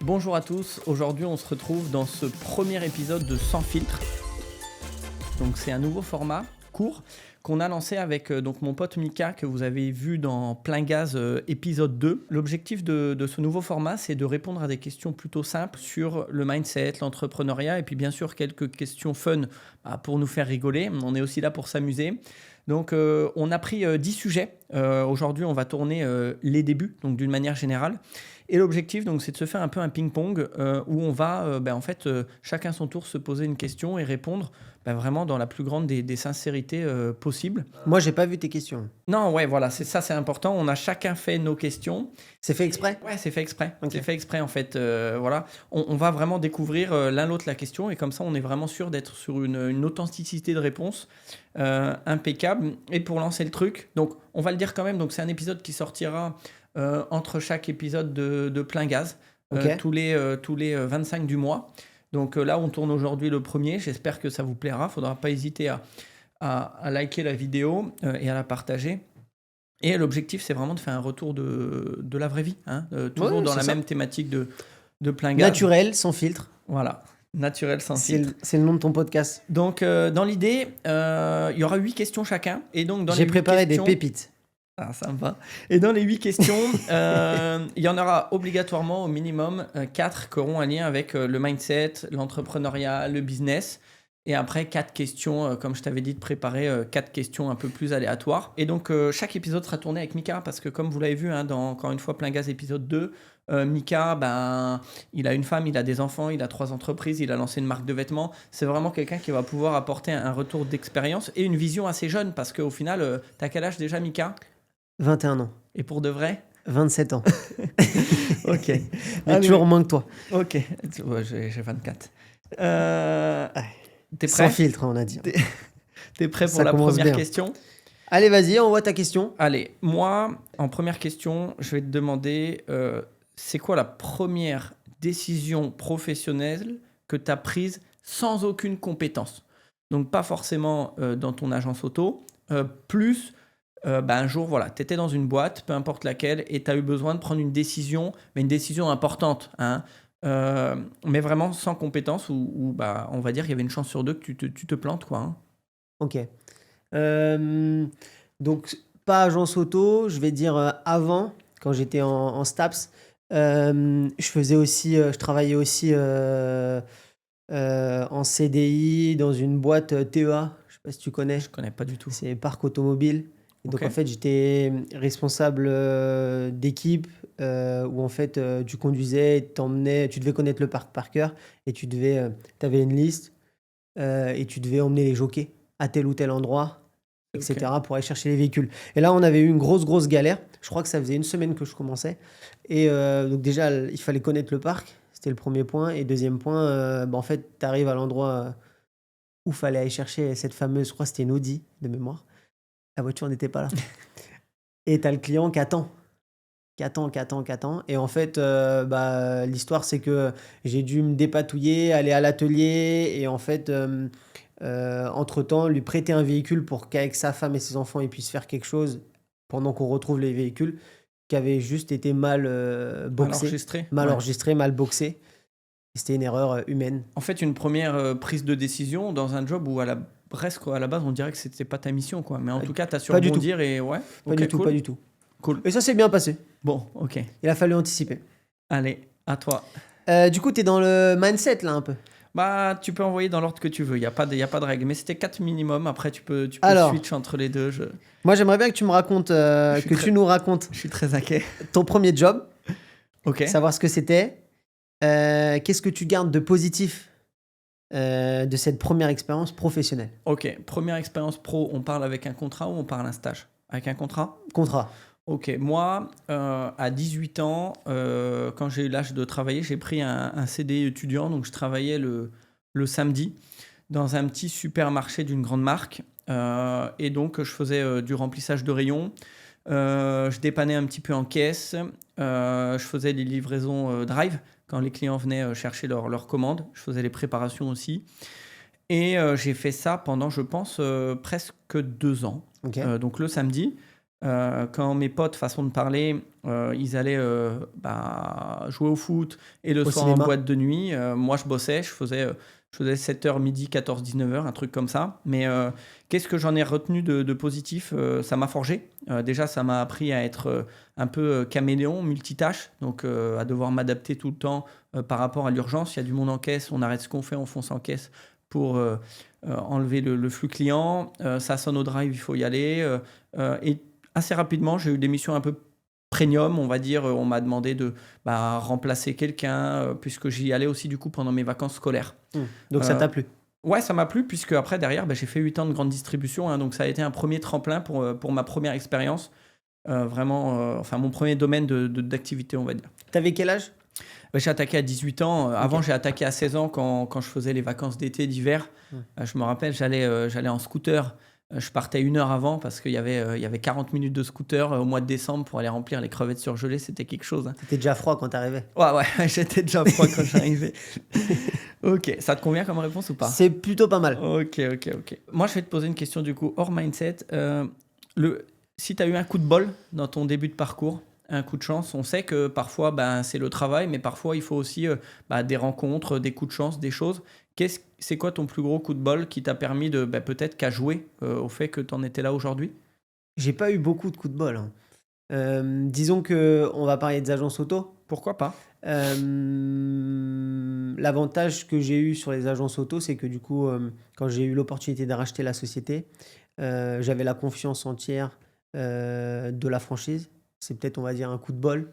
Bonjour à tous, aujourd'hui on se retrouve dans ce premier épisode de Sans filtre. Donc c'est un nouveau format court qu'on a lancé avec donc mon pote Mika que vous avez vu dans Plein Gaz épisode 2. L'objectif de ce nouveau format, c'est de répondre à des questions plutôt simples sur le mindset, l'entrepreneuriat et puis bien sûr quelques questions fun pour nous faire rigoler. On est aussi là pour s'amuser. Donc on a pris 10 sujets. Aujourd'hui on va tourner les débuts, donc d'une manière générale. Et l'objectif, donc, c'est de se faire un peu un ping-pong où on va, chacun son tour se poser une question et répondre vraiment dans la plus grande des sincérités possibles. Moi, j'ai pas vu tes questions. Non, ouais, voilà, c'est important. On a chacun fait nos questions. C'est fait exprès ? Ouais, c'est fait exprès. Ok. C'est fait exprès, en fait. Voilà. On va vraiment découvrir l'un l'autre la question et comme ça, on est vraiment sûr d'être sur une authenticité de réponse impeccable. Et pour lancer le truc, donc, on va le dire quand même, donc, c'est un épisode qui sortira entre chaque épisode de Plein Gaz, Ok. tous les 25 du mois. Donc là, on tourne aujourd'hui le premier. J'espère que ça vous plaira. Il ne faudra pas hésiter à liker la vidéo et à la partager. Et l'objectif, c'est vraiment de faire un retour de la vraie vie, toujours dans la même thématique de Plein Gaz. Naturel, sans filtre. Voilà, naturel, sans filtre. C'est le nom de ton podcast. Donc, dans l'idée, il y aura 8 questions chacun. Et donc, dans J'ai les préparé questions, des pépites. Ah, sympa. Et dans les 8 questions, il y en aura obligatoirement au minimum 4 qui auront un lien avec le mindset, l'entrepreneuriat, le business. Et après, 4 questions, comme je t'avais dit de préparer, 4 questions un peu plus aléatoires. Et donc, chaque épisode sera tourné avec Mika, parce que comme vous l'avez vu, dans encore une fois Plein Gaz épisode 2, Mika, il a une femme, il a des enfants, il a 3 entreprises, il a lancé une marque de vêtements. C'est vraiment quelqu'un qui va pouvoir apporter un retour d'expérience et une vision assez jeune, parce qu'au final, t'as quel âge déjà, Mika ? 21 ans. Et pour de vrai ? 27 ans. Ok. Mais toujours moins que toi. Ok. Ouais, j'ai 24. T'es prêt ? Sans filtre, on a dit. T'es prêt pour Ça la commence première bien. question ? Allez, vas-y, envoie ta question. Allez, moi, en première question, je vais te demander, c'est quoi la première décision professionnelle que tu as prise sans aucune compétence ? Donc, pas forcément dans ton agence auto, plus un jour, voilà, tu étais dans une boîte, peu importe laquelle, et tu as eu besoin de prendre une décision, mais une décision importante, mais vraiment sans compétence, où on va dire qu'il y avait une chance sur 2 que tu te plantes, quoi. Hein. Ok. Donc, pas agence auto, je vais dire avant, quand j'étais en STAPS, je travaillais aussi en CDI dans une boîte TEA, je sais pas si tu connais. Je connais pas du tout. C'est Parc Automobile. Et donc, Ok. en fait, j'étais responsable d'équipe où, en fait, tu conduisais, t'emmenais, tu devais connaître le parc par cœur et tu avais une liste et tu devais emmener les jockeys à tel ou tel endroit, etc. pour aller chercher les véhicules. Et là, on avait eu une grosse galère. Je crois que ça faisait une semaine que je commençais. Et donc, déjà, il fallait connaître le parc. C'était le premier point. Et deuxième point, en fait, tu arrives à l'endroit où il fallait aller chercher cette fameuse, je crois que c'était une Audi de mémoire. La voiture n'était pas là. Et tu as le client qui attend. Et en fait, l'histoire, c'est que j'ai dû me dépatouiller, aller à l'atelier et en fait, entre-temps, lui prêter un véhicule pour qu'avec sa femme et ses enfants, ils puissent faire quelque chose pendant qu'on retrouve les véhicules qui avaient juste été mal boxés, mal enregistrés, mal boxés. Et c'était une erreur humaine. En fait, une première prise de décision dans un job où à la base, on dirait que c'était pas ta mission, quoi. Mais en tout cas, tu as su rebondir et ouais. Pas du tout. Cool. Et ça s'est bien passé. Bon, ok. Il a fallu anticiper. Allez, à toi. Du coup, tu es dans le mindset là un peu. Tu peux envoyer dans l'ordre que tu veux. Il y a pas de règle. Mais c'était 4 minimum. Après, tu peux switch entre les deux. Moi, j'aimerais bien que tu me racontes, tu nous racontes. Je suis très inquiet. Ton premier job. Ok. Savoir ce que c'était. Qu'est-ce que tu gardes de positif de cette première expérience professionnelle ? Ok. Première expérience pro, on parle avec un contrat ou on parle un stage ? Avec un contrat ? Contrat. Ok, moi, à 18 ans, quand j'ai eu l'âge de travailler, j'ai pris un CDI étudiant, donc je travaillais le samedi dans un petit supermarché d'une grande marque, et donc je faisais du remplissage de rayons, je dépannais un petit peu en caisse, je faisais des livraisons drive quand les clients venaient chercher leurs commandes, je faisais les préparations aussi, et j'ai fait ça pendant, je pense, presque 2 ans, Okay. donc le samedi. Quand mes potes, façon de parler, ils allaient jouer au foot et le Au soir en cinéma. boîte de nuit, moi je bossais, je faisais 7h, midi, 14, 19h, un truc comme ça. Mais qu'est-ce que j'en ai retenu de positif? Ça m'a forgé. Déjà, ça m'a appris à être un peu caméléon, multitâche, donc à devoir m'adapter tout le temps par rapport à l'urgence. Il y a du monde en caisse, on arrête ce qu'on fait, on fonce en caisse pour enlever le flux client. Ça sonne au drive, il faut y aller. Et assez rapidement, j'ai eu des missions un peu premium, on va dire. On m'a demandé de remplacer quelqu'un, puisque j'y allais aussi du coup pendant mes vacances scolaires. Donc ça t'a plu? Ouais, ça m'a plu, puisque après, derrière, j'ai fait 8 ans de grande distribution, hein, donc ça a été un premier tremplin pour ma première expérience. Vraiment, mon premier domaine d'activité, on va dire. T'avais quel âge? J'ai attaqué à 18 ans. Avant, j'ai attaqué à 16 ans quand je faisais les vacances d'été, d'hiver. Je me rappelle, j'allais en scooter. Je partais 1 heure avant parce qu'il y avait 40 minutes de scooter au mois de décembre pour aller remplir les crevettes surgelées. C'était quelque chose. Hein. T'étais déjà froid quand t'arrivais? Ouais, j'étais déjà froid quand j'arrivais. Ok, ça te convient comme réponse ou pas? C'est plutôt pas mal. Ok. Moi, je vais te poser une question du coup, hors mindset. Si tu as eu un coup de bol dans ton début de parcours, un coup de chance, on sait que parfois c'est le travail, mais parfois il faut aussi des rencontres, des coups de chance, des choses. C'est quoi ton plus gros coup de bol qui t'a permis de peut-être qu'à jouer au fait que tu en étais là aujourd'hui? J'ai pas eu beaucoup de coups de bol. Hein. Disons que on va parler des agences auto. Pourquoi pas? L'avantage que j'ai eu sur les agences auto, c'est que du coup, quand j'ai eu l'opportunité de racheter la société, j'avais la confiance entière de la franchise. C'est peut-être, on va dire, un coup de bol.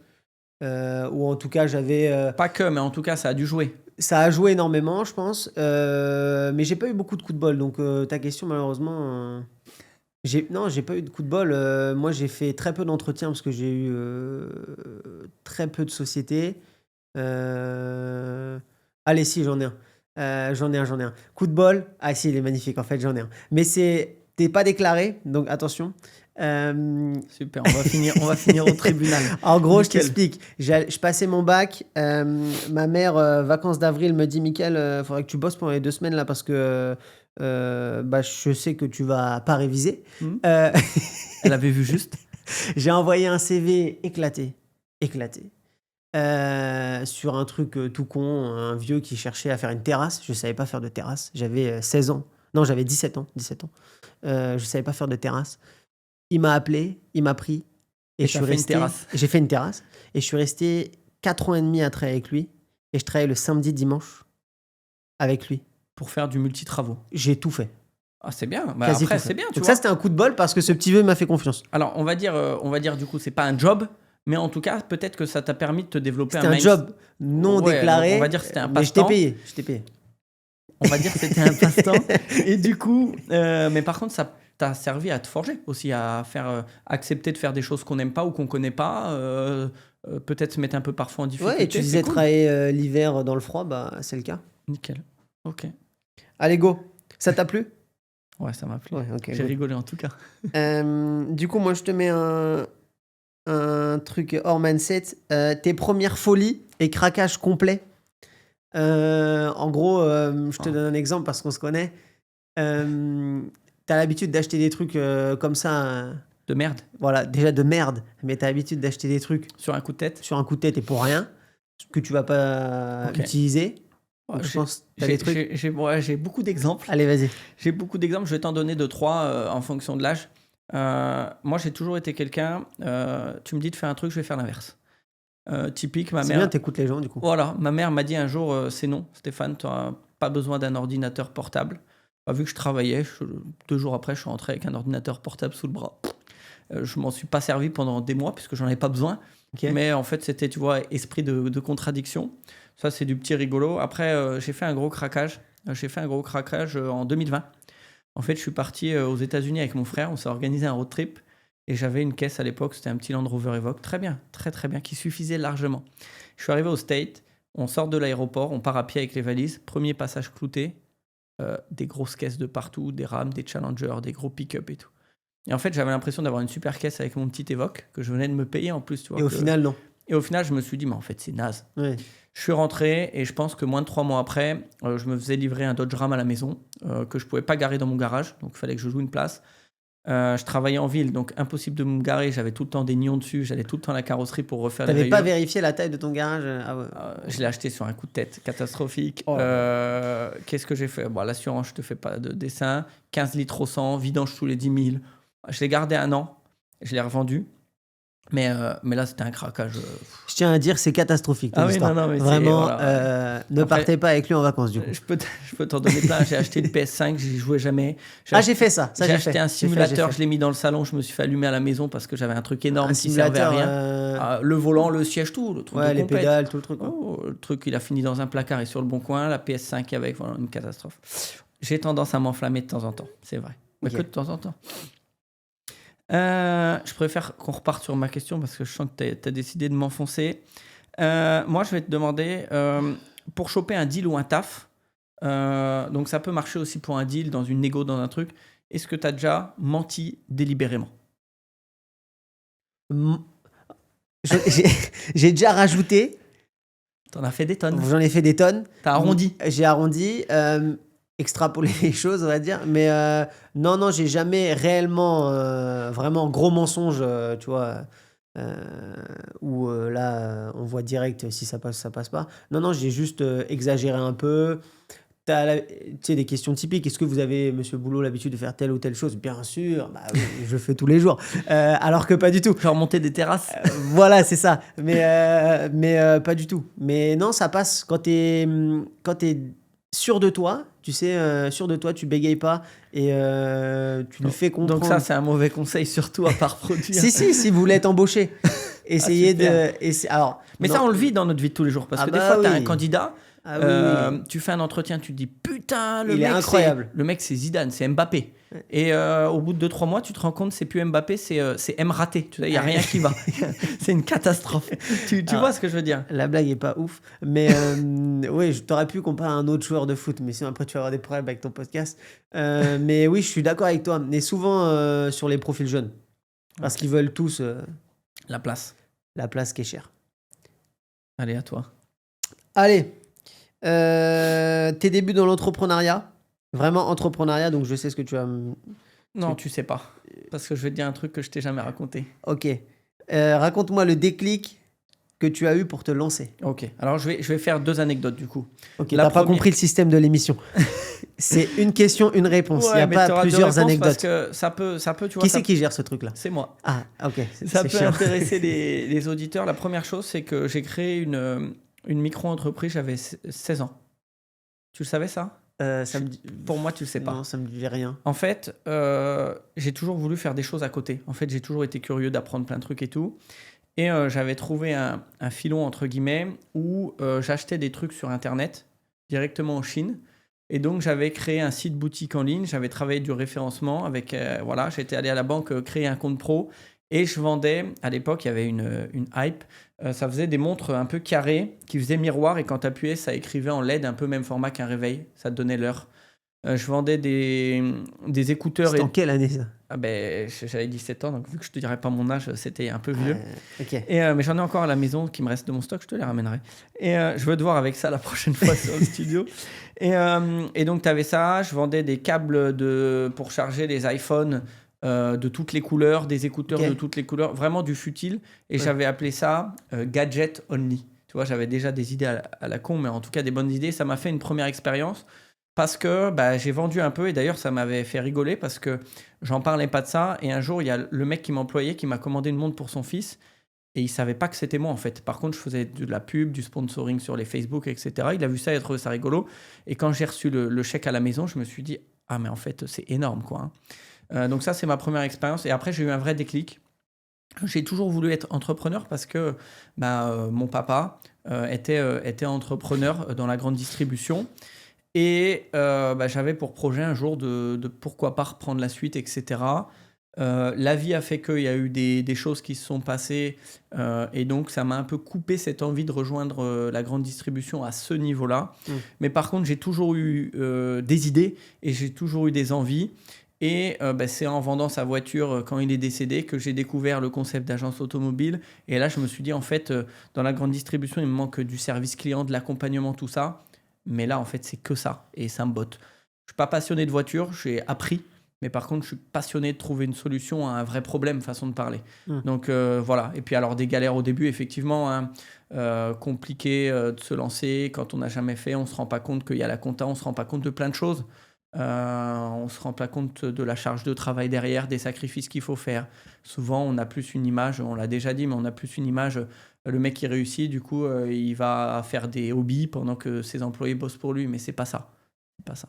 Ou en tout cas, j'avais... Pas que, mais en tout cas, ça a dû jouer. Ça a joué énormément, je pense. Mais j'ai pas eu beaucoup de coups de bol. Donc, ta question, malheureusement... Non, j'ai pas eu de coup de bol. Moi, j'ai fait très peu d'entretiens parce que j'ai eu très peu de sociétés. Allez, si, j'en ai un. J'en ai un. Coup de bol. Ah, si, il est magnifique. En fait, j'en ai un. Mais t'es pas déclaré, donc attention. Super, on va finir au tribunal. En gros, Nickel. je t'explique. Je passais mon bac. Ma mère, vacances d'avril, me dit Mickaël, faudrait que tu bosses pendant les 2 semaines là parce que je sais que tu vas pas réviser. Elle avait vu juste. J'ai envoyé un CV éclaté. Sur un truc tout con, un vieux qui cherchait à faire une terrasse. Je savais pas faire de terrasse. J'avais 16 ans. Non, j'avais 17 ans. Je savais pas faire de terrasse. Il m'a appelé, il m'a pris. Et je suis resté. J'ai fait une terrasse. Et je suis resté 4 ans et demi à travailler avec lui. Et je travaillais le samedi, dimanche avec lui. Pour faire du multi-travaux. J'ai tout fait. Ah, c'est bien. Après, c'est bien. Donc ça, c'était un coup de bol parce que ce petit vieux m'a fait confiance. Alors, on va dire du coup, c'est pas un job, mais en tout cas, peut-être que ça t'a permis de te développer un job non déclaré. On va dire que c'était un passe-temps. Mais je t'ai payé. On va dire que c'était un passe-temps. Et du coup, mais par contre, ça t'a servi à te forger aussi, à faire accepter de faire des choses qu'on n'aime pas ou qu'on connaît pas. Peut-être se mettre un peu parfois en difficulté. Ouais, et tu disais travailler l'hiver dans le froid, c'est le cas. Nickel. Ok. Allez, go. Ça t'a plu? Ouais, ça m'a plu. Ouais, okay, j'ai rigolé en tout cas. Du coup, moi, je te mets un truc hors mindset. Tes premières folies et craquages complets. En gros, je te donne un exemple parce qu'on se connaît. T'as l'habitude d'acheter des trucs comme ça. De merde. Voilà, déjà de merde. Mais t'as l'habitude d'acheter des trucs. Sur un coup de tête. Sur un coup de tête et pour rien. Que tu vas pas utiliser. Donc, je pense que t'as des trucs. J'ai beaucoup d'exemples. Allez, vas-y. J'ai beaucoup d'exemples. Je vais t'en donner 2-3 en fonction de l'âge. Moi, j'ai toujours été quelqu'un. Tu me dis de faire un truc, je vais faire l'inverse. Typique, ma mère. C'est bien, t'écoutes les gens du coup. Voilà, ma mère m'a dit un jour c'est non, Stéphane, tu n'as pas besoin d'un ordinateur portable. Vu que je travaillais, 2 jours après, je suis rentré avec un ordinateur portable sous le bras. Je m'en suis pas servi pendant des mois puisque j'en avais pas besoin. Okay. Mais en fait, c'était, tu vois, esprit de contradiction. Ça, c'est du petit rigolo. Après, j'ai fait un gros craquage. En 2020. En fait, je suis parti aux États-Unis avec mon frère. On s'est organisé un road trip. Et j'avais une caisse à l'époque, c'était un petit Land Rover Evoque, très bien, qui suffisait largement. Je suis arrivé au State, on sort de l'aéroport, on part à pied avec les valises, premier passage clouté, des grosses caisses de partout, des Ram, des Challenger, des gros pick-up et tout. Et en fait, j'avais l'impression d'avoir une super caisse avec mon petit Evoque, que je venais de me payer en plus. Tu vois, et au final, non. Et au final, je me suis dit, mais en fait, c'est naze. Ouais. Je suis rentré et je pense que moins de 3 mois après, je me faisais livrer un Dodge Ram à la maison, que je ne pouvais pas garer dans mon garage, donc il fallait que je loue une place. Je travaillais en ville, donc impossible de me garer. J'avais tout le temps des nions dessus. J'allais tout le temps à la carrosserie pour refaire les T'avais rayures. pas vérifié la taille de ton garage? Ah ouais. Je l'ai acheté sur un coup de tête, catastrophique. Oh. Qu'est-ce que j'ai fait? Bon, l'assurance, je te fais pas de dessin. 15 litres au 100, vidange tous les 10 000. Je l'ai gardé 1 an. Je l'ai revendu. Mais là, c'était un craquage. Je tiens à dire, c'est catastrophique. Ah oui, histoire. non, mais vraiment, voilà. ne Après, partez pas avec lui en vacances du coup. Je peux t'en donner plein. J'ai acheté une PS5, j'y jouais jamais. J'ai fait ça. J'ai acheté un J'ai simulateur, fait. je l'ai mis dans le salon, je me suis fait allumer à la maison parce que j'avais un truc énorme Un qui servait à simulateur. rien. Le volant, le siège, tout, le truc Ouais, de les compète. pédales, tout le truc. Quoi. Oh, le truc, il a fini dans un placard et sur le bon coin, la PS5 avec, voilà, une catastrophe. J'ai tendance à m'enflammer de temps en temps, c'est vrai. Mais Ok. que de temps en temps. Je préfère qu'on reparte sur ma question parce que je sens que tu as décidé de m'enfoncer. Moi, je vais te demander, pour choper un deal ou un taf, donc ça peut marcher aussi pour un deal, dans une négo, dans un truc, est-ce que tu as déjà menti délibérément? J'ai déjà rajouté. T'en as fait des tonnes. J'en ai fait des tonnes. T'as arrondi. J'ai arrondi. Extrapoler les choses, on va dire. Mais non, j'ai jamais réellement, vraiment gros mensonge, tu vois, où là, on voit direct si ça passe pas. Non, j'ai juste exagéré un peu. Tu sais, des questions typiques. Est-ce que vous avez, monsieur Boulot, l'habitude de faire telle ou telle chose? Bien sûr, bah, oui, je le fais tous les jours. Alors que pas du tout. Genre monter des terrasses. Voilà, c'est ça. Mais pas du tout. Mais non, ça passe quand t'es sûr de toi. Tu sais, sûr de toi, tu bégayes pas et tu le fais comprendre. Donc ça, c'est un mauvais conseil, surtout à part produire. Si vous voulez être embauché, essayez super. de... Alors, Mais non. ça, on le vit dans notre vie de tous les jours. Parce Ah que bah des fois, tu as oui. un candidat, Ah oui. tu fais un entretien, tu te dis putain, le Il mec, est incroyable. Le mec, c'est Zidane, c'est Mbappé. Ouais. Et au bout de 2-3 mois, tu te rends compte, c'est plus Mbappé, c'est Mraté. Tu vois, il n'y a rien qui va. C'est une catastrophe. Tu vois ce que je veux dire? La blague est pas ouf, mais oui, t'aurais pu comparer à un autre joueur de foot, mais sinon après tu vas avoir des problèmes avec ton podcast. Mais oui, je suis d'accord avec toi. Mais souvent sur les profils jeunes, parce qu'ils veulent tous La place. la place qui est chère. Allez, à toi. Allez, tes débuts dans l'entrepreneuriat, vraiment entrepreneuriat, donc je sais ce que tu as. Non, tu sais pas. Parce que je vais te dire un truc que je t'ai jamais raconté. Ok. Raconte-moi le déclic que tu as eu pour te lancer. Ok. Alors, je vais faire 2 anecdotes du coup. Ok, La t'as pas première- compris le système de l'émission. C'est une question, une réponse. Il n'y a mais pas t'auras 2 plusieurs réponses anecdotes. Parce que ça peut, tu vois. Qui ça- c'est qui gère ce truc-là? C'est moi. Ah, ok. Ça c'est peut chiant. intéresser les auditeurs. La première chose, c'est que j'ai créé une micro-entreprise, j'avais 16 ans. Tu le savais ça? Ça me dit... Pour moi, tu le sais pas. Non, ça me dit rien. En fait, j'ai toujours voulu faire des choses à côté. En fait, j'ai toujours été curieux d'apprendre plein de trucs et tout. Et j'avais trouvé un filon, entre guillemets, où j'achetais des trucs sur Internet, directement en Chine. Et donc, j'avais créé un site boutique en ligne. J'avais travaillé du référencement avec... voilà, j'étais allé à la banque créer un compte pro. Et je vendais... À l'époque, il y avait une hype. Ça faisait des montres un peu carrées qui faisaient miroir. Et quand tu appuyais, ça écrivait en LED, un peu même format qu'un réveil. Ça te donnait l'heure. Je vendais des écouteurs. C'est en quelle année ça? Ah ben, j'avais 17 ans, donc vu que je te dirais pas mon âge, c'était un peu vieux. Ok. Et, mais j'en ai encore à la maison qui me reste de mon stock, je te les ramènerai. Et je veux te voir avec ça la prochaine fois sur le studio. Et donc, tu avais ça. Je vendais des câbles pour charger les iPhones de toutes les couleurs, des écouteurs Ok. de toutes les couleurs, vraiment du futile. Et Ouais. j'avais appelé ça Gadget Only. Tu vois, j'avais déjà des idées à la con, mais en tout cas des bonnes idées. Ça m'a fait une première expérience. Parce que j'ai vendu un peu, et d'ailleurs ça m'avait fait rigoler parce que j'en parlais pas de ça. Et un jour, il y a le mec qui m'employait qui m'a commandé une montre pour son fils et il savait pas que c'était moi en fait. Par contre, je faisais de la pub, du sponsoring sur les Facebook, etc. Il a vu ça et a trouvé ça rigolo. Et quand j'ai reçu le chèque à la maison, je me suis dit ah, mais en fait, c'est énorme quoi. Donc, ça, c'est ma première expérience. Et après, j'ai eu un vrai déclic. J'ai toujours voulu être entrepreneur parce que mon papa était entrepreneur dans la grande distribution. Et j'avais pour projet un jour de pourquoi pas reprendre la suite, etc. La vie a fait qu'il y a eu des choses qui se sont passées et donc ça m'a un peu coupé cette envie de rejoindre la grande distribution à ce niveau-là. Mais par contre, j'ai toujours eu des idées et j'ai toujours eu des envies. Et c'est en vendant sa voiture quand il est décédé que j'ai découvert le concept d'agence automobile. Et là, je me suis dit, en fait, dans la grande distribution, il me manque du service client, de l'accompagnement, tout ça. Mais là, en fait, c'est que ça. Et ça me botte. Je ne suis pas passionné de voiture. J'ai appris Mais par contre, je suis passionné de trouver une solution à un vrai problème, façon de parler. Mm. Donc voilà. Et puis alors des galères au début, effectivement, hein, compliqué de se lancer quand on n'a jamais fait. On se rend pas compte qu'il y a la compta, on se rend pas compte de plein de choses. On se rend pas compte de la charge de travail derrière, des sacrifices qu'il faut faire. Souvent, on a plus une image, on l'a déjà dit, mais on a plus une image. Le mec qui réussit, du coup, il va faire des hobbies pendant que ses employés bossent pour lui. Mais c'est pas ça. C'est pas ça.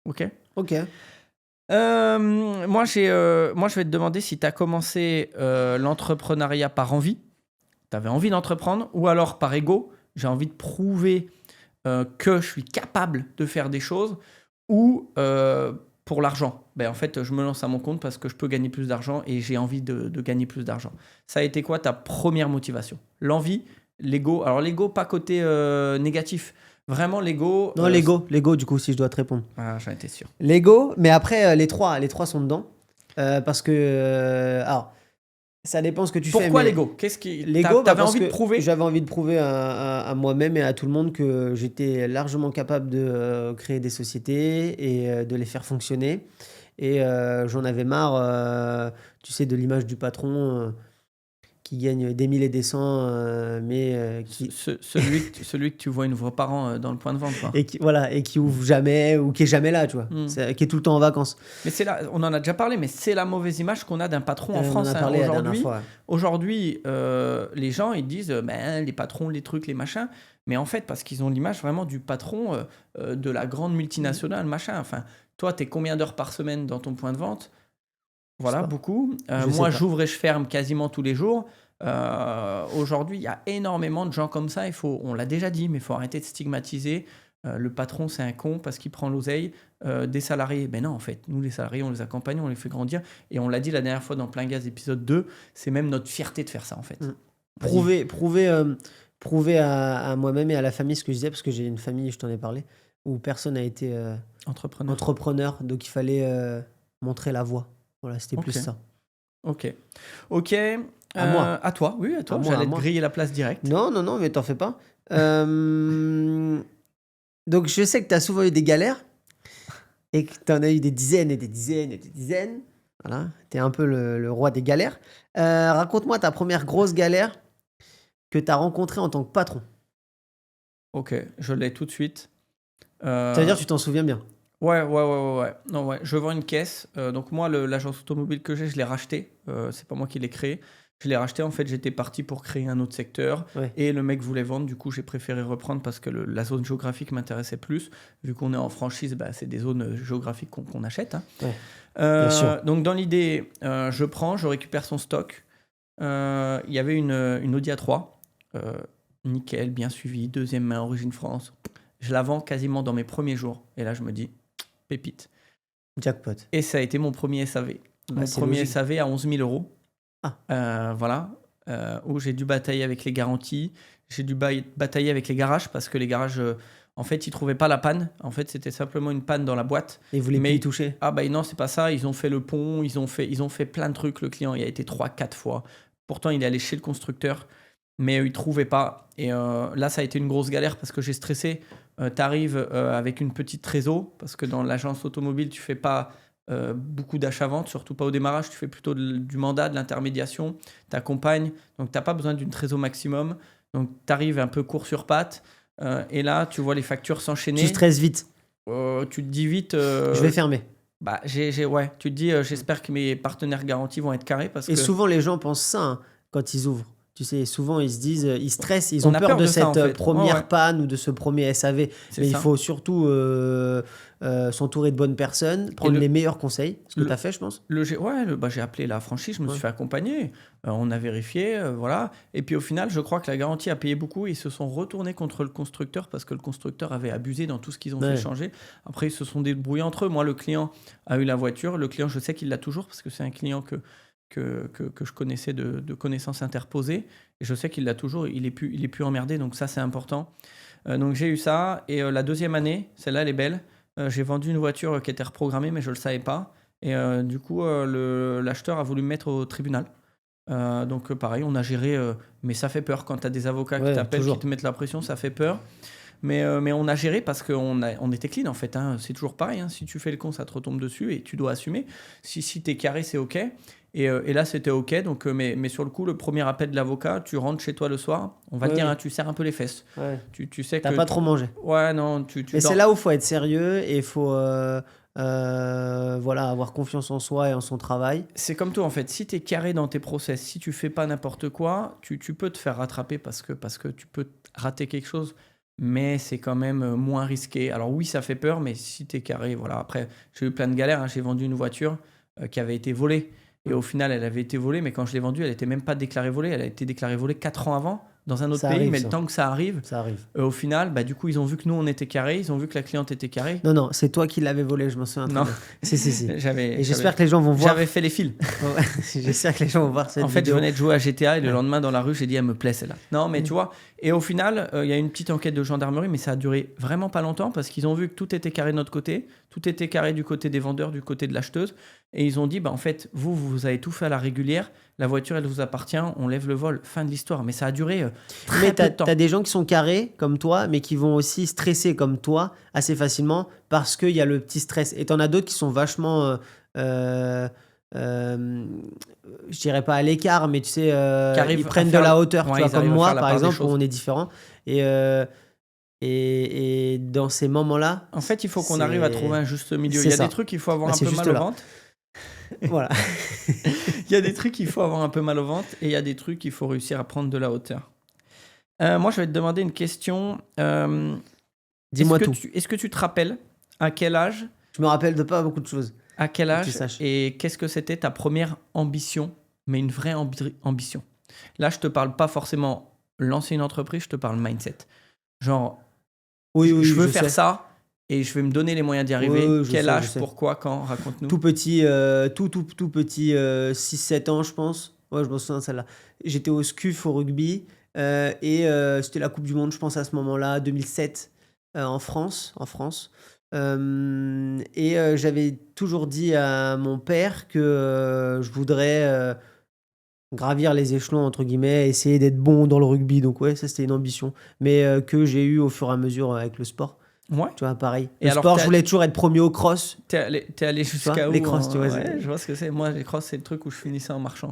Ok. Ok. Moi, je vais te demander si tu as commencé l'entrepreneuriat par envie, tu avais envie d'entreprendre, ou alors par ego, j'ai envie de prouver que je suis capable de faire des choses, ou pour l'argent. En fait, je me lance à mon compte parce que je peux gagner plus d'argent et j'ai envie de gagner plus d'argent. Ça a été quoi ta première motivation? L'envie, l'ego. Alors l'ego, pas côté négatif. Vraiment l'ego. Non, l'ego, du coup, si je dois te répondre. Ah, j'en étais sûr. L'ego, mais après, les trois sont dedans. Parce que. Alors, ça dépend ce que tu fais. Pourquoi mais l'ego? Qu'est-ce qui. L'ego, T'avais parce envie de que prouver? J'avais envie de prouver à moi-même et à tout le monde que j'étais largement capable de créer des sociétés et de les faire fonctionner. Et j'en avais marre, tu sais, de l'image du patron qui gagne des mille et des cents, mais qui... Celui que tu vois une fois par an dans le point de vente, quoi. et qui ouvre jamais ou qui est jamais là, tu vois, qui est tout le temps en vacances. Mais on en a déjà parlé, mais c'est la mauvaise image qu'on a d'un patron en France. On en a parlé la dernière fois. Ouais. Aujourd'hui, les gens ils disent les patrons, les trucs, les machins. Mais en fait, parce qu'ils ont l'image vraiment du patron de la grande multinationale, machin. Enfin, toi, t'es combien d'heures par semaine dans ton point de vente? Voilà, beaucoup. Moi, j'ouvre et je ferme quasiment tous les jours. Aujourd'hui, il y a énormément de gens comme ça. On l'a déjà dit, mais il faut arrêter de stigmatiser. Le patron, c'est un con parce qu'il prend l'oseille des salariés. Ben non, en fait, nous, les salariés, on les accompagne, on les fait grandir. Et on l'a dit la dernière fois dans Plein Gaz, épisode 2, c'est même notre fierté de faire ça, en fait. Prouver à moi-même et à la famille ce que je disais, parce que j'ai une famille, je t'en ai parlé, où personne n'a été entrepreneur. Donc, il fallait montrer la voie. Voilà, c'était plus ça. Ok. À moi. À toi, oui, à toi. J'allais te griller la place directe. Non, mais t'en fais pas. Donc, je sais que tu as souvent eu des galères et que tu en as eu des dizaines et des dizaines et des dizaines. Voilà, tu es un peu le roi des galères. Raconte-moi ta première grosse galère que tu as rencontrée en tant que patron. Ok, je l'ai tout de suite. Ça veut dire que tu t'en souviens bien? Ouais. Non, ouais. Je vends une caisse. Donc moi, l'agence automobile que j'ai, je l'ai racheté. C'est pas moi qui l'ai créé. Je l'ai racheté. En fait, j'étais parti pour créer un autre secteur. Ouais. Et le mec voulait vendre. Du coup, j'ai préféré reprendre parce que la zone géographique m'intéressait plus. Vu qu'on est en franchise, c'est des zones géographiques qu'on achète. Hein. Ouais. Bien sûr. Donc dans l'idée, je récupère son stock. Il y avait une Audi A3. Nickel, bien suivi. Deuxième main, origine France. Je la vends quasiment dans mes premiers jours. Et là, je me dis... pépite. Jackpot. Et ça a été mon premier SAV. Mon premier SAV à 11 000 euros. Voilà. Où j'ai dû batailler avec les garanties. J'ai dû batailler avec les garages parce que les garages, en fait, ils ne trouvaient pas la panne. En fait, c'était simplement une panne dans la boîte. Et ils voulaient plus y toucher. Ah non, c'est pas ça. Ils ont fait le pont. Ils ont fait plein de trucs. Le client, il a été 3-4 fois. Pourtant, il est allé chez le constructeur. Mais il ne trouvait pas. Et là, ça a été une grosse galère parce que j'ai stressé. Tu arrives avec une petite trésor, parce que dans l'agence automobile, tu ne fais pas beaucoup d'achats-ventes, surtout pas au démarrage, tu fais plutôt du mandat, de l'intermédiation, tu accompagnes, donc tu n'as pas besoin d'une trésor maximum. Donc tu arrives un peu court sur patte, et là, tu vois les factures s'enchaîner. Tu stresses vite. Tu te dis vite... je vais fermer. Tu te dis, j'espère que mes partenaires garantis vont être carrés. Parce et que... souvent, les gens pensent ça hein, quand ils ouvrent. Tu sais, souvent, ils se disent, ils stressent, ils ont peur de cette première panne ou de ce premier SAV. Mais il faut surtout s'entourer de bonnes personnes, prendre les meilleurs conseils. Ce que tu as fait, je pense. J'ai appelé la franchise, je me suis fait accompagner. On a vérifié, voilà. Et puis au final, je crois que la garantie a payé beaucoup. Ils se sont retournés contre le constructeur parce que le constructeur avait abusé dans tout ce qu'ils ont fait changer. Après, ils se sont débrouillés entre eux. Moi, le client a eu la voiture. Le client, je sais qu'il l'a toujours parce que c'est un client que je connaissais de connaissances interposées. Et je sais qu'il l'a toujours, il est plus emmerdé, donc ça, c'est important. Donc j'ai eu ça. Et la deuxième année, celle-là, elle est belle. J'ai vendu une voiture qui était reprogrammée, mais je ne le savais pas. Et du coup, l'acheteur a voulu me mettre au tribunal. Donc pareil, on a géré, mais ça fait peur quand tu as des avocats qui t'appellent, qui te mettent la pression, ça fait peur. Mais on a géré parce on était clean en fait. Hein. C'est toujours pareil. Hein. Si tu fais le con, ça te retombe dessus et tu dois assumer. Si t'es carré, c'est OK. Et là, c'était OK. Donc, mais sur le coup, le premier appel de l'avocat, tu rentres chez toi le soir, on va te dire, hein, tu serres un peu les fesses. Ouais. Tu sais T'as pas trop mangé. Ouais, non. Mais c'est là où il faut être sérieux et il faut avoir confiance en soi et en son travail. C'est comme toi, en fait. Si tu es carré dans tes process, si tu fais pas n'importe quoi, tu peux te faire rattraper parce que tu peux rater quelque chose. Mais c'est quand même moins risqué. Alors oui, ça fait peur, mais si tu es carré, voilà. Après, j'ai eu plein de galères. Hein. J'ai vendu une voiture qui avait été volée. Et au final, elle avait été volée, mais quand je l'ai vendue, elle n'était même pas déclarée volée. Elle a été déclarée volée 4 ans avant, dans un autre pays. Arrive, mais le temps que ça arrive, au final, du coup, ils ont vu que nous, on était carrés. Ils ont vu que la cliente était carrée. Non, c'est toi qui l'avais volée, je m'en souviens. Non. Si. Et j'espère que les gens vont voir. J'avais fait les fils. J'espère que les gens vont voir cette vidéo. En fait, je venais de jouer à GTA et le lendemain, dans la rue, j'ai dit, elle me plaît celle-là. Non, mais tu vois. Et au final, il y a une petite enquête de gendarmerie, mais ça a duré vraiment pas longtemps parce qu'ils ont vu que tout était carré de notre côté. Tout était carré du côté des vendeurs, du côté de l'acheteuse. Et ils ont dit, en fait, vous avez tout fait à la régulière. La voiture, elle vous appartient. On lève le vol. Fin de l'histoire. Mais ça a duré très peu de temps. T'as des gens qui sont carrés comme toi, mais qui vont aussi stresser comme toi assez facilement parce qu'il y a le petit stress. Et t'en as d'autres qui sont vachement, je dirais pas à l'écart, mais tu sais, ils prennent de la hauteur. Tu vois, comme moi, par exemple, où on est différents. Et dans ces moments-là... En fait, il faut qu'on arrive à trouver un juste milieu. Il y a des trucs, il faut avoir un peu mal au ventre. Voilà. Il y a des trucs, il faut avoir un peu mal au ventre. Et il y a des trucs, il faut réussir à prendre de la hauteur. Moi, je vais te demander une question. Dis-moi tout. Est-ce que tu te rappelles à quel âge? Je me rappelle de pas beaucoup de choses. À quel âge et qu'est-ce que c'était ta première ambition, mais une vraie ambition? Là, je te parle pas forcément lancer une entreprise, je te parle mindset. Genre, je veux faire ça et je vais me donner les moyens d'y arriver. Quel âge, pourquoi, quand? Raconte-nous. Tout petit, tout petit, 6-7 ans, je pense. Ouais, je me souviens de celle-là. J'étais au SCUF au rugby et c'était la Coupe du Monde, je pense, à ce moment-là, 2007, en France. J'avais toujours dit à mon père que je voudrais gravir les échelons, entre guillemets, essayer d'être bon dans le rugby. Donc ouais, ça c'était une ambition, mais que j'ai eu au fur et à mesure avec le sport. Ouais. Tu vois, pareil. Le sport, je voulais toujours être premier au cross. T'es allé jusqu'à où? Les crosses, tu vois. Ouais, je vois ce que c'est. Moi, les crosses, c'est le truc où je finissais en marchant.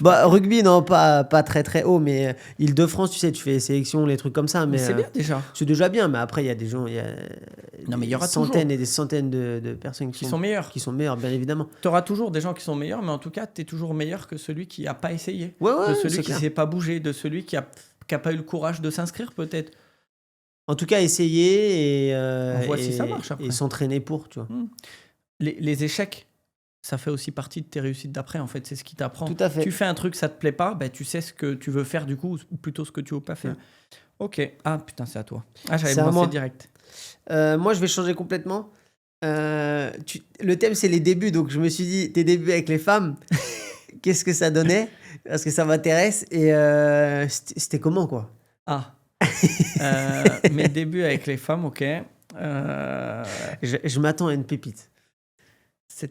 Rugby, non, pas très très haut, mais Île-de-France, tu sais, tu fais les sélections, les trucs comme ça. Mais c'est bien déjà. C'est déjà bien, mais après, il y a des gens, il y aura centaines et des centaines de personnes qui sont meilleures. Qui sont meilleures, bien évidemment. Tu auras toujours des gens qui sont meilleurs, mais en tout cas, tu es toujours meilleur que celui qui n'a pas essayé. De celui qui ne s'est pas bougé, de celui qui n'a pas eu le courage de s'inscrire, peut-être. En tout cas, essayer et, on voit si ça marche après. Et s'entraîner pour, tu vois. Les échecs, ça fait aussi partie de tes réussites d'après, en fait. C'est ce qui t'apprend. Tout à fait. Tu fais un truc, ça te plaît pas, tu sais ce que tu veux faire du coup, ou plutôt ce que tu veux pas faire. Ok. Ah putain, c'est à toi. J'avais pensé direct. Moi, je vais changer complètement. Le thème, c'est les débuts, donc je me suis dit, tes débuts avec les femmes, qu'est-ce que ça donnait? Parce que ça m'intéresse. Et c'était comment, quoi? Mes débuts avec les femmes, ok. Je m'attends à une pépite.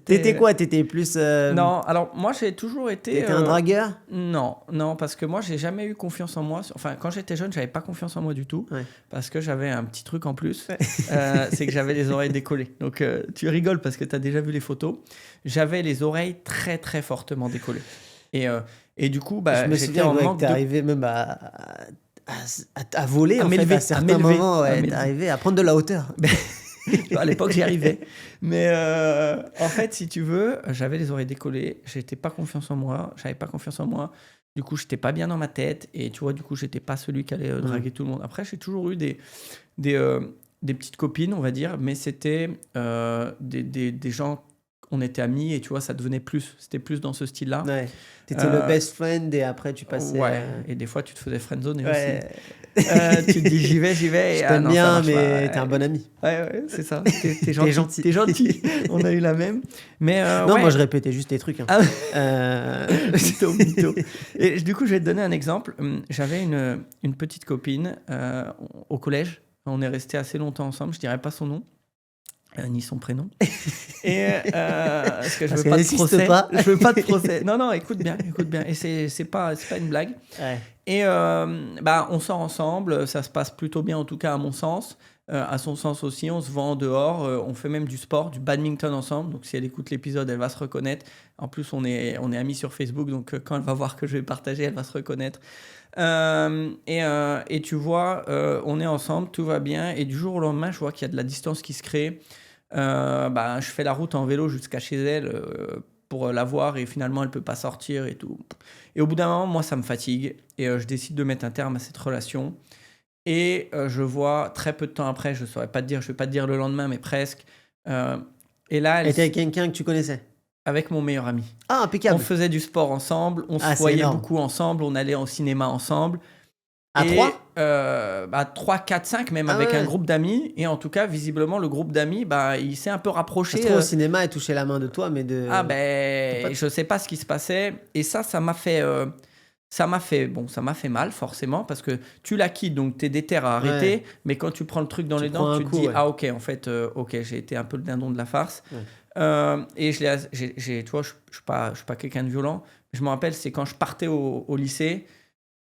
T'étais quoi? T'étais plus... Non, alors moi j'ai toujours été... T'étais un dragueur? Non, parce que moi j'ai jamais eu confiance en moi. Enfin, quand j'étais jeune, j'avais pas confiance en moi du tout. Parce que j'avais un petit truc en plus. C'est que j'avais les oreilles décollées. Donc tu rigoles parce que t'as déjà vu les photos. J'avais les oreilles très très fortement décollées. Et du coup, je me souviens que t'es arrivé même à voler, à certains moments, t'es arrivé à prendre de la hauteur. À l'époque, j'y arrivais. Mais en fait, si tu veux, j'avais les oreilles décollées, j'avais pas confiance en moi. Du coup, j'étais pas bien dans ma tête. Et tu vois, du coup, j'étais pas celui qui allait draguer tout le monde. Après, j'ai toujours eu des petites copines, on va dire, mais c'était des gens... On était amis et tu vois, ça devenait plus. C'était plus dans ce style-là. Ouais. T'étais le best friend et après tu passais... Ouais, et des fois tu te faisais friendzoner aussi. Tu te dis j'y vais. Je t'aime bien, mais t'es un bon ami. Ouais, c'est ça. T'es gentil. T'es gentil. On a eu la même. Mais non, moi je répétais juste les trucs. Mytho. Et du coup, je vais te donner un exemple. J'avais une petite copine au collège. On est restés assez longtemps ensemble. Je dirais pas son nom. Ni son prénom. Et parce que je veux pas de procès. Je veux pas de procès. Non, écoute bien. Et c'est pas une blague. Ouais. On sort ensemble, ça se passe plutôt bien en tout cas à mon sens. À son sens aussi, on se voit en dehors, on fait même du sport, du badminton ensemble. Donc si elle écoute l'épisode, elle va se reconnaître. En plus, on est amis sur Facebook, donc quand elle va voir que je vais partager, elle va se reconnaître. Et tu vois, on est ensemble, tout va bien. Et du jour au lendemain, je vois qu'il y a de la distance qui se crée. Je fais la route en vélo jusqu'à chez elle pour la voir et finalement elle peut pas sortir et tout. Et au bout d'un moment, moi ça me fatigue et je décide de mettre un terme à cette relation. Et je vois très peu de temps après, je vais pas te dire le lendemain, mais presque. Et là, Elle était avec quelqu'un que tu connaissais? Avec mon meilleur ami. Ah, impeccable. On faisait du sport ensemble, on se voyait beaucoup ensemble, on allait au cinéma ensemble. À 3 3, 4, 5 même avec un groupe d'amis. Et en tout cas, visiblement, le groupe d'amis, il s'est un peu rapproché. Parce qu'au cinéma, elle touchait la main de toi, mais de... je sais pas ce qui se passait. Et ça m'a fait... ça m'a fait mal, forcément, parce que tu la quittes, donc tu es déter à arrêter. Mais quand tu prends le truc dans les dents, tu te dis, ah ok, en fait, j'ai été un peu le dindon de la farce. Et tu vois, je suis pas quelqu'un de violent. Je me rappelle, c'est quand je partais au lycée...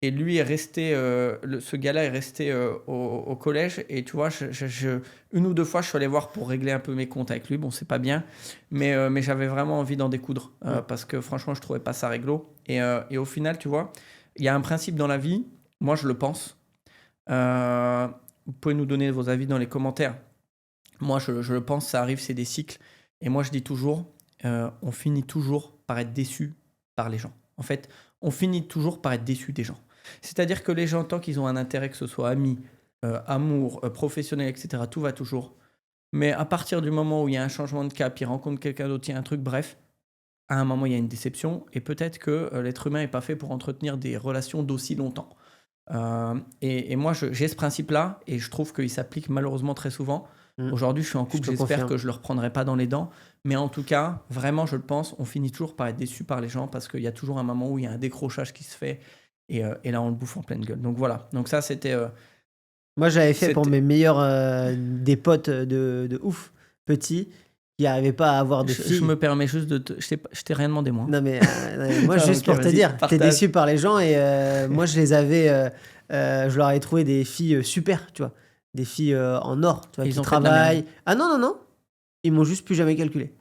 Et lui est resté, ce gars-là est resté au collège. Et tu vois, une ou deux fois, je suis allé voir pour régler un peu mes comptes avec lui. Bon, c'est pas bien, mais j'avais vraiment envie d'en découdre parce que franchement, je trouvais pas ça réglo. Et au final, tu vois, il y a un principe dans la vie, moi je le pense. Vous pouvez nous donner vos avis dans les commentaires. Moi, je le pense, ça arrive, c'est des cycles. Et moi, je dis toujours, on finit toujours par être déçu par les gens. En fait, on finit toujours par être déçu des gens. C'est-à-dire que les gens, tant qu'ils ont un intérêt, que ce soit amis, amour, professionnel, etc., tout va toujours. Mais à partir du moment où il y a un changement de cap, il rencontre quelqu'un d'autre, il y a un truc, bref, à un moment, il y a une déception. Et peut-être que l'être humain n'est pas fait pour entretenir des relations d'aussi longtemps. Et moi, j'ai ce principe-là, et je trouve qu'il s'applique malheureusement très souvent. Aujourd'hui, je suis en couple, j'espère que je ne le reprendrai pas dans les dents. Mais en tout cas, vraiment, je le pense, on finit toujours par être déçu par les gens parce qu'il y a toujours un moment où il y a un décrochage qui se fait. Et là, on le bouffe en pleine gueule. Donc voilà. Donc ça, c'était... Moi, j'avais fait pour mes meilleurs des potes de ouf, petits, qui n'arrivaient pas à avoir de filles. Je me permets juste de te... Je t'ai rien demandé, moi. Non, mais moi, juste pour te dire, t'es déçu par les gens. Et moi, je les avais... je leur avais trouvé des filles super, tu vois. Des filles en or, tu vois, qui travaillent. Ah non. Ils m'ont juste plus jamais calculé.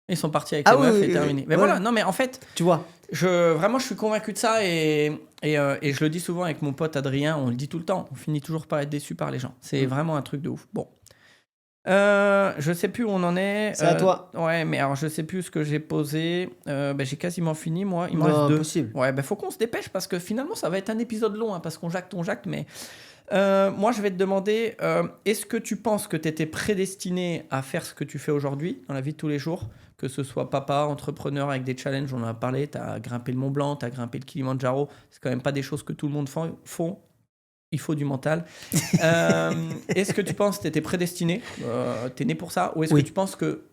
Ils sont partis avec les meufs et terminé. Mais voilà, non mais en fait, tu vois, vraiment je suis convaincu de ça et je le dis souvent avec mon pote Adrien, on le dit tout le temps, on finit toujours par être déçu par les gens. C'est vraiment un truc de ouf. Bon. Je sais plus où on en est. C'est à toi. Ouais, mais alors je sais plus ce que j'ai posé. J'ai quasiment fini moi. Il me reste 2. Possible. Ouais, faut qu'on se dépêche parce que finalement ça va être un épisode long parce qu'on jacte, mais... moi, je vais te demander, est-ce que tu penses que tu étais prédestiné à faire ce que tu fais aujourd'hui dans la vie de tous les jours, que ce soit papa, entrepreneur avec des challenges, on en a parlé, tu as grimpé le Mont Blanc, tu as grimpé le Kilimandjaro, c'est quand même pas des choses que tout le monde font. Il faut du mental. Est-ce que tu penses que tu étais prédestiné, t'es né pour ça, ou est-ce que tu penses que...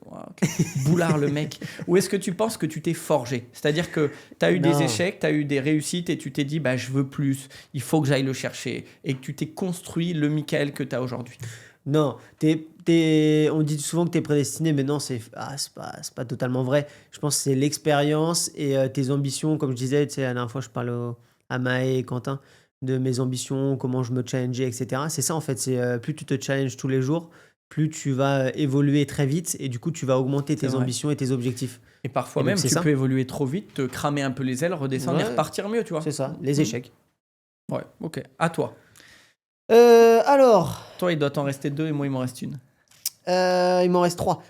Boulard le mec. Ou est-ce que tu penses que tu t'es forgé? C'est-à-dire que tu as eu des échecs, tu as eu des réussites et tu t'es dit je veux plus, il faut que j'aille le chercher, et que tu t'es construit le Michael que tu as aujourd'hui. Non, on dit souvent que tu es prédestiné, mais non, c'est pas totalement vrai. Je pense que c'est l'expérience et tes ambitions. Comme je disais, la dernière fois, je parle à Maë et Quentin de mes ambitions, comment je me challengeais, etc. C'est ça, en fait. C'est plus tu te challenges tous les jours, plus tu vas évoluer très vite et du coup, tu vas augmenter tes ambitions et tes objectifs. Et parfois même, tu peux évoluer trop vite, te cramer un peu les ailes, redescendre et repartir mieux, tu vois. C'est ça, les échecs. Ouais, ok. À toi. Alors... Toi, il doit t'en rester 2 et moi, il m'en reste 1. Il m'en reste 3.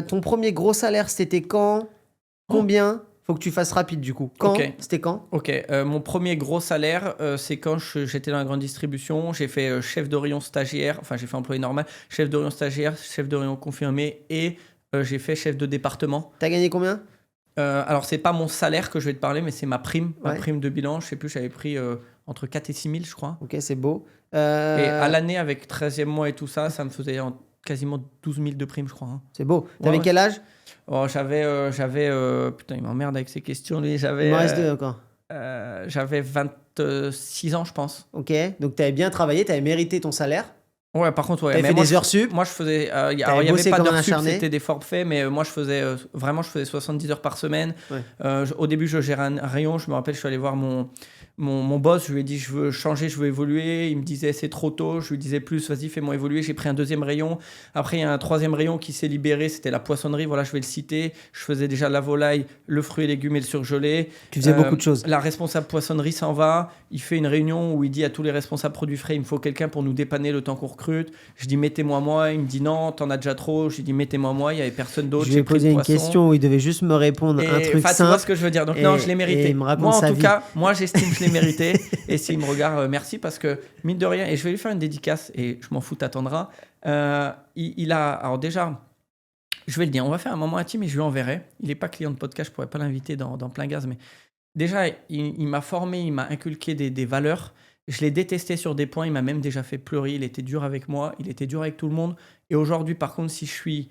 Ton premier gros salaire, c'était quand? Combien? Faut que tu fasses rapide du coup. Quand? C'était quand? Ok, mon premier gros salaire, c'est quand j'étais dans la grande distribution. J'ai fait chef de rayon stagiaire, enfin j'ai fait employé normal, chef de rayon stagiaire, chef de rayon confirmé et j'ai fait chef de département. T'as gagné combien? Alors c'est pas mon salaire que je vais te parler, mais c'est ma prime de bilan. Je sais plus, j'avais pris entre 4 et 6 000 je crois. Ok, c'est beau. Et à l'année avec 13e mois et tout ça, ça me faisait quasiment 12 000 de prime je crois. Hein. C'est beau. T'avais quel âge? J'avais putain, il m'emmerde avec ces questions lui. Il m'en reste 2 encore. J'avais 26 ans, je pense. Ok, donc t'avais bien travaillé, t'avais mérité ton salaire. Ouais, par contre, t'avais fait des heures sup. Moi, je faisais. Il n'y avait pas d'heures sup, c'était des forfaits, mais moi, je faisais 70 heures par semaine. Ouais. Au début, je gérais un rayon. Je me rappelle, je suis allé voir mon boss, je lui ai dit je veux changer, je veux évoluer. Il me disait c'est trop tôt. Je lui disais plus, vas-y, fais-moi évoluer. J'ai pris un deuxième rayon. Après, il y a un troisième rayon qui s'est libéré. C'était la poissonnerie. Voilà, je vais le citer. Je faisais déjà la volaille, le fruit et légumes et le surgelé. Tu faisais beaucoup de choses. La responsable poissonnerie s'en va. Il fait une réunion où il dit à tous les responsables produits frais, il me faut quelqu'un pour nous dépanner le temps qu'on recrute. Je dis mettez-moi moi. Il me dit non, t'en as déjà trop. Je lui dis mettez-moi moi. Il n'y avait personne d'autre. Je lui ai posé une question où il devait juste me répondre un truc tu simple. vois ce que je veux dire. Donc non, je l'ai mérité. Il me raconte Moi, en sa tout vie. cas, moi, j'estime que je l'ai mérité. Et s'il me regarde, merci parce que, mine de rien, et je vais lui faire une dédicace et je m'en fous, t'attendras. Il a, alors déjà, je vais le dire, on va faire un moment intime et je lui enverrai. Il n'est pas client de podcast, je pourrais pas l'inviter dans plein gaz, mais déjà, il m'a formé, il m'a inculqué des valeurs. Je l'ai détesté sur des points, il m'a même déjà fait pleurer, il était dur avec moi, il était dur avec tout le monde. Et aujourd'hui, par contre, si je suis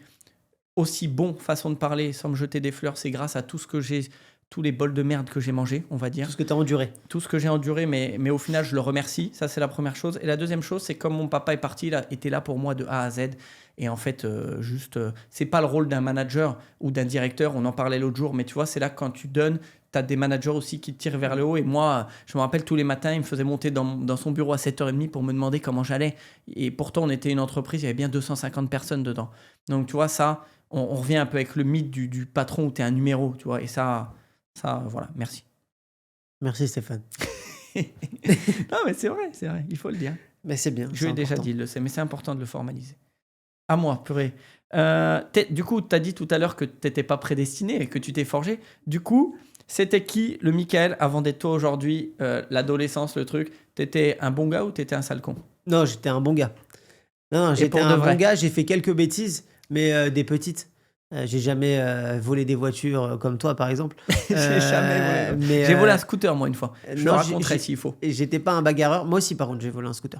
aussi bon façon de parler sans me jeter des fleurs, c'est grâce à tout ce que j'ai, tous les bols de merde que j'ai mangés, on va dire. Tout ce que tu as enduré. Tout ce que j'ai enduré, mais au final, je le remercie. Ça, c'est la première chose. Et la deuxième chose, c'est comme mon papa est parti, il était là pour moi de A à Z. Et en fait, c'est pas le rôle d'un manager ou d'un directeur. On en parlait l'autre jour, mais tu vois, c'est là que quand tu donnes, tu as des managers aussi qui te tirent vers le haut. Et moi, je me rappelle tous les matins, il me faisait monter dans son bureau à 7h30 pour me demander comment j'allais. Et pourtant, on était une entreprise, il y avait bien 250 personnes dedans. Donc, tu vois, ça, on revient un peu avec le mythe du patron où tu es un numéro, tu vois. Et ça, voilà, merci. Merci Stéphane. Non, mais c'est vrai, il faut le dire. Mais c'est bien. Je lui ai déjà dit, il le sait, mais c'est important de le formaliser. À moi, purée. Du coup, tu as dit tout à l'heure que tu n'étais pas prédestiné et que tu t'es forgé. Du coup, c'était qui le Michael avant d'être toi aujourd'hui, l'adolescence, le truc? T'étais un bon gars ou t'étais un sale con? Non, j'étais un bon gars. Non, j'étais un bon gars. J'ai fait quelques bêtises, mais des petites. J'ai jamais volé des voitures comme toi, par exemple. J'ai jamais volé. J'ai volé un scooter, moi, une fois. Je le raconterai s'il faut. Et j'étais pas un bagarreur. Moi aussi, par contre, j'ai volé un scooter.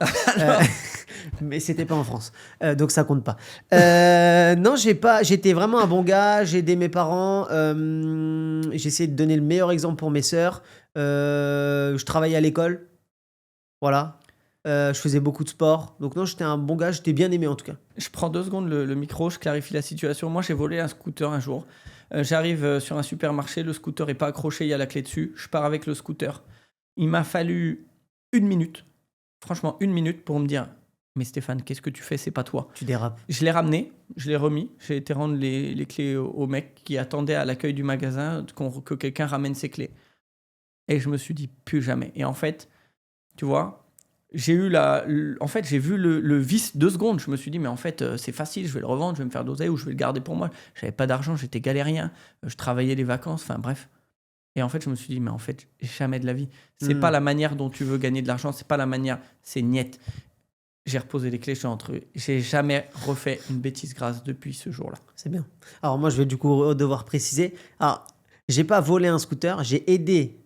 Mais c'était pas en France. Donc, ça compte pas. Non, j'étais vraiment un bon gars. J'ai aidé mes parents. J'ai essayé de donner le meilleur exemple pour mes sœurs. Je travaillais à l'école. Voilà. Je faisais beaucoup de sport. Donc non, j'étais un bon gars, j'étais bien aimé en tout cas. Je prends 2 secondes le micro, je clarifie la situation. Moi, j'ai volé un scooter un jour. J'arrive sur un supermarché, le scooter n'est pas accroché, il y a la clé dessus. Je pars avec le scooter. Il m'a fallu 1 minute, franchement 1 minute pour me dire « Mais Stéphane, qu'est-ce que tu fais? C'est pas toi. » Tu dérapes. Je l'ai ramené, je l'ai remis. J'ai été rendre les clés au mec qui attendait à l'accueil du magasin que quelqu'un ramène ses clés. Et je me suis dit « Plus jamais. » Et en fait, tu vois... J'ai vu le vice 2 secondes. Je me suis dit, mais en fait, c'est facile, je vais le revendre, je vais me faire d'oseille ou je vais le garder pour moi. J'avais pas d'argent, j'étais galérien, je travaillais les vacances, enfin bref. Et en fait, je me suis dit, mais en fait, jamais de la vie. C'est pas la manière dont tu veux gagner de l'argent, c'est pas la manière, c'est niette. J'ai reposé les clés, je suis entre eux. J'ai jamais refait une bêtise grasse depuis ce jour-là. C'est bien. Alors moi, je vais du coup devoir préciser. Alors, j'ai pas volé un scooter, j'ai aidé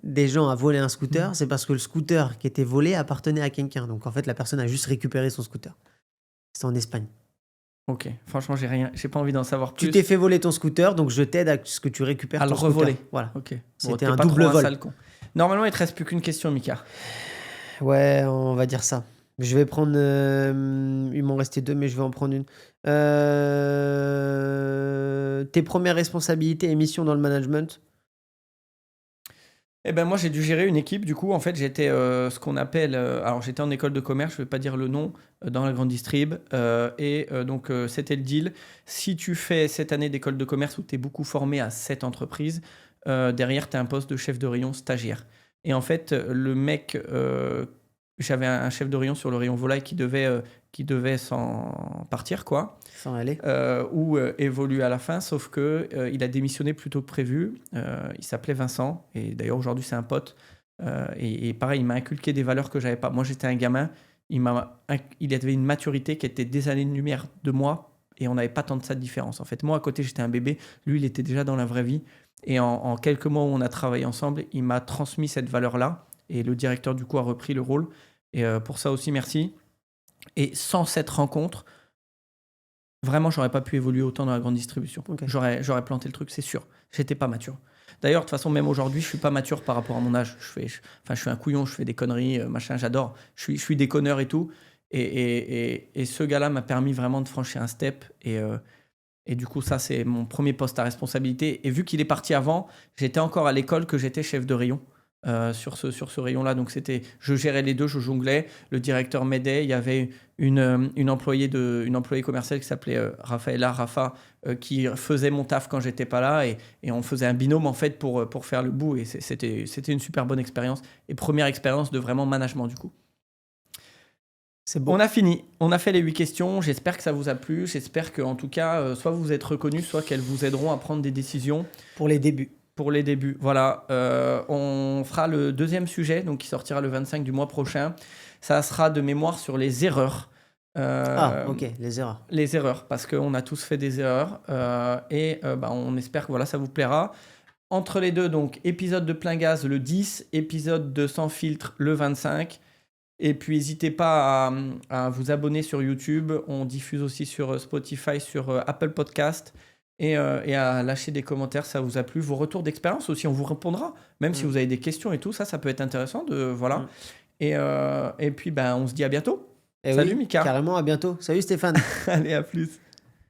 des gens à voler un scooter, c'est parce que le scooter qui était volé appartenait à quelqu'un. Donc en fait, la personne a juste récupéré son scooter. C'était en Espagne. Ok, franchement, j'ai pas envie d'en savoir plus. Tu t'es fait voler ton scooter, donc je t'aide à ce que tu récupères ton scooter. À le revoler. Voilà. Ok. C'était un double vol. Sale con. Normalement, il te reste plus qu'une question, Mika. Ouais, on va dire ça. Je vais prendre... il m'en restait 2, mais je vais en prendre une. Tes premières responsabilités et missions dans le management? Eh ben moi, j'ai dû gérer une équipe. Du coup, en fait, j'étais ce qu'on appelle... alors, j'étais en école de commerce, je ne vais pas dire le nom, dans la grande distrib. Donc, c'était le deal. Si tu fais cette année d'école de commerce où tu es beaucoup formé à cette entreprise, derrière, tu as un poste de chef de rayon stagiaire. Et en fait, le mec... j'avais un chef de rayon sur le rayon volaille qui devait s'en partir, quoi. S'en aller. Ou évoluer à la fin, sauf que il a démissionné plus tôt que prévu. Il s'appelait Vincent, et d'ailleurs aujourd'hui c'est un pote. Et pareil, il m'a inculqué des valeurs que j'avais pas. Moi j'étais un gamin, il avait une maturité qui était des années-lumière de moi, et on n'avait pas tant de ça de différence. En fait, moi à côté j'étais un bébé, lui il était déjà dans la vraie vie. Et en quelques mois où on a travaillé ensemble, il m'a transmis cette valeur-là, et le directeur du coup a repris le rôle. Et pour ça aussi merci. Et sans cette rencontre, vraiment, j'aurais pas pu évoluer autant dans la grande distribution. Okay. J'aurais planté le truc, c'est sûr. J'étais pas mature. D'ailleurs, de toute façon, même aujourd'hui, je suis pas mature par rapport à mon âge. Je suis un couillon, je fais des conneries, machin, j'adore. Je suis déconneur et tout. Et ce gars-là m'a permis vraiment de franchir un step. Et du coup, ça, c'est mon premier poste à responsabilité. Et vu qu'il est parti avant, j'étais encore à l'école que j'étais chef de rayon. sur ce rayon-là. Donc je gérais les deux, je jonglais. Le directeur m'aidait. Il y avait une employée commerciale qui s'appelait Rafa, qui faisait mon taf quand j'étais pas là, et on faisait un binôme en fait pour faire le bout. Et c'était une super bonne expérience et première expérience de vraiment management du coup. C'est bon. On a fini. On a fait les 8 questions. J'espère que ça vous a plu. J'espère que, en tout cas, soit vous êtes reconnus, soit qu'elles vous aideront à prendre des décisions. Pour les débuts. Pour les débuts, voilà. On fera le deuxième sujet, donc qui sortira le 25 du mois prochain. Ça sera de mémoire sur les erreurs. Ok, les erreurs. Les erreurs, parce qu'on a tous fait des erreurs. On espère que voilà, ça vous plaira. Entre les deux, donc, épisode de plein gaz le 10, épisode de sans filtre le 25. Et puis, n'hésitez pas à vous abonner sur YouTube. On diffuse aussi sur Spotify, sur Apple Podcast. Et à lâcher des commentaires, ça vous a plu. Vos retours d'expérience aussi, on vous répondra. Même si vous avez des questions et tout, ça peut être intéressant. Voilà. Et puis, on se dit à bientôt. Salut, oui, Mika. Carrément, à bientôt. Salut Stéphane. Allez, à plus.